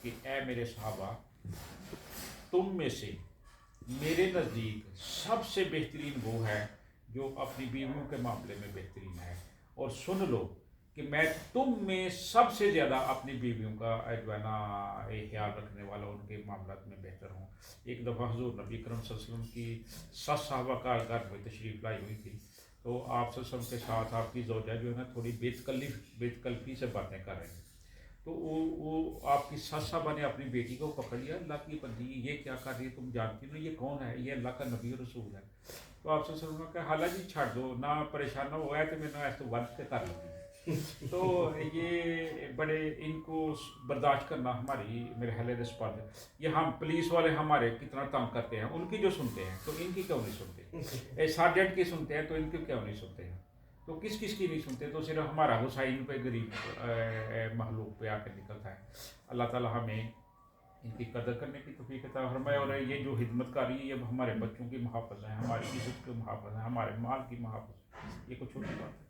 کہ اے میرے صحابہ، تم میں سے میرے نزدیک سب سے بہترین وہ ہے جو اپنی بیویوں کے معاملے میں بہترین ہے، اور سن لو کہ میں تم میں سب سے زیادہ اپنی بیویوں کا جو ہے نا خیال رکھنے والا، ان کے معاملات میں بہتر ہوں۔ ایک دفعہ حضور نبی کرم صلی اللہ علیہ وسلم کی 7 صحابہ کا گھر میں تشریف لائی ہوئی تھی، تو آپ صلی اللہ علیہ وسلم کے ساتھ آپ کی زوجہ جو ہے نا تھوڑی بے تکلفی سے باتیں کر رہی ہیں، تو وہ آپ کی 7 صحابہ نے اپنی بیٹی کو پکڑ لیا، اللہ کی بندی یہ کیا کر رہی ہے، تم جانتی ہو یہ کون ہے، یہ اللہ کا نبی و رسول ہے۔ تو آپ صلی اللہ علیہ وسلم نے کہا حالا جی چھڑ دو نہ، پریشان نہ ہوا ہے تو میں نے ایسے ود کے کر لوں۔ تو یہ بڑے ان کو برداشت کرنا ہماری میرے خیال رسپانس ہے۔ یہ ہم پولیس والے ہمارے کتنا تنگ کرتے ہیں، ان کی جو سنتے ہیں تو ان کی کیوں نہیں سنتے، سارجنٹ کی سنتے ہیں تو ان کی کیوں نہیں سنتے ہیں، تو کس کی نہیں سنتے، تو صرف ہمارا حسین پہ غریب مخلوق پہ آ کے نکلتا ہے۔ اللہ تعالیٰ ہمیں ان کی قدر کرنے کی توفیق عطا فرمائے، اور یہ جو خدمت کاری ہے یہ ہمارے بچوں کی محافظ ہے، ہماری عزت کے محافظ ہیں، ہمارے مال کی محافظ ہے، یہ کچھ چھوٹی بات ہے۔